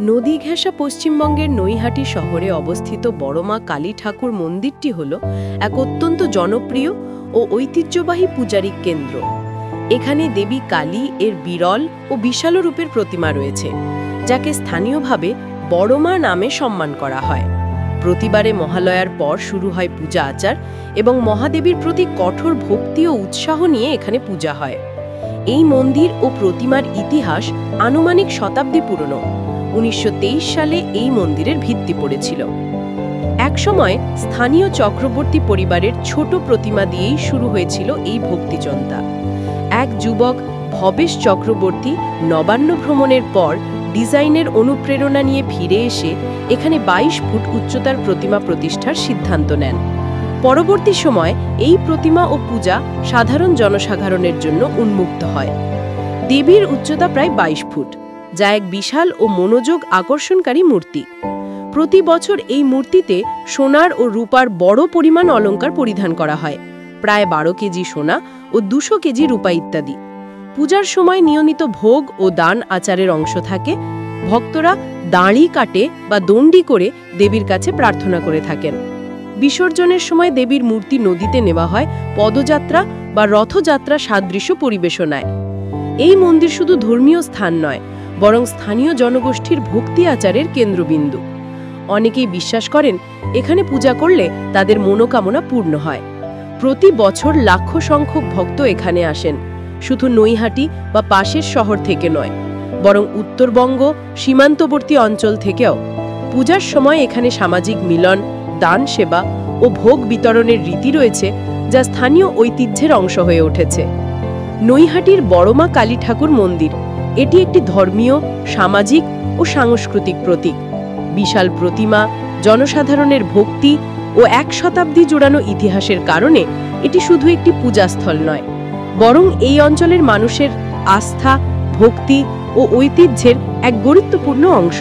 নদী ঘেঁষা পশ্চিমবঙ্গের নৈহাটি শহরে অবস্থিত বড়মা কালী ঠাকুর মন্দিরটি হল এক অত্যন্ত জনপ্রিয় ও ঐতিহ্যবাহী পূজারিক কেন্দ্র। এখানে দেবী কালী এর বিরল ও বিশাল রূপের প্রতিমা রয়েছে, যাকে স্থানীয়ভাবে বড়মা নামে সম্মান করা হয়। প্রতিবারে মহালয়ার পর শুরু হয় পূজা আচার এবং মহাদেবীর প্রতি কঠোর ভক্তি ও উৎসাহ নিয়ে এখানে পূজা হয়। এই মন্দির ও প্রতিমার ইতিহাস আনুমানিক শতাব্দী পুরনো। 1923 সালে এই মন্দিরের ভিত্তি পড়েছিল। একসময় স্থানীয় চক্রবর্তী পরিবারের ছোট প্রতিমা দিয়েই শুরু হয়েছিল এই ভক্তিচন্তা। এক যুবক ভবেশ চক্রবর্তী নবান্ন ভ্রমণের পর ডিজাইনের অনুপ্রেরণা নিয়ে ফিরে এসে এখানে 22 ফুট উচ্চতার প্রতিমা প্রতিষ্ঠার সিদ্ধান্ত নেন। পরবর্তী সময় এই প্রতিমা ও পূজা সাধারণ জনসাধারণের জন্য উন্মুক্ত হয়। দেবীর উচ্চতা প্রায় 22 ফুট, যা এক বিশাল ও মনোযোগ আকর্ষণকারী মূর্তি। প্রতি বছর এই মূর্তিতে সোনার ও রূপার বড় পরিমাণ অলংকার পরিধান করা হয়, প্রায় 12 কেজি সোনা ও 200 কেজি রূপা ইত্যাদি। পূজার সময় নিয়মিত ভোগ ও দান আচারের অংশ থাকে। ভক্তরা দাঁড়ি কাটে বা দণ্ডি করে দেবীর কাছে প্রার্থনা করে থাকেন। বিসর্জনের সময় দেবীর মূর্তি নদীতে নেওয়া হয় পদযাত্রা বা রথযাত্রা সাদৃশ্য পরিবেশনায়। এই মন্দির শুধু ধর্মীয় স্থান নয়, বরং স্থানীয় জনগোষ্ঠীর ভক্তি আচারের কেন্দ্রবিন্দু। অনেকেই বিশ্বাস করেন এখানে পূজা করলে তাদের মনোকামনা পূর্ণ হয়। প্রতি বছর লাখ সংখ্যক ভক্ত এখানে আসেন, শুধু নৈহাটি বা পাশের শহর থেকে নয়, বরং উত্তরবঙ্গ সীমান্তবর্তী অঞ্চল থেকেও। পূজার সময় এখানে সামাজিক মিলন, দান সেবা ও ভোগ বিতরণের রীতি রয়েছে, যা স্থানীয় ঐতিহ্যের অংশ হয়ে উঠেছে। নৈহাটির বড়মা কালী ঠাকুর মন্দির এটি একটি ধর্মীয়, সামাজিক ও সাংস্কৃতিক প্রতীক। বিশাল প্রতিমা, জনসাধারণের ভক্তি ও 1 শতাব্দী জোড়ানো ইতিহাসের কারণে এটি শুধু একটি পূজাস্থল নয়, বরং এই অঞ্চলের মানুষের আস্থা, ভক্তি ও ঐতিহ্যের এক গুরুত্বপূর্ণ অংশ।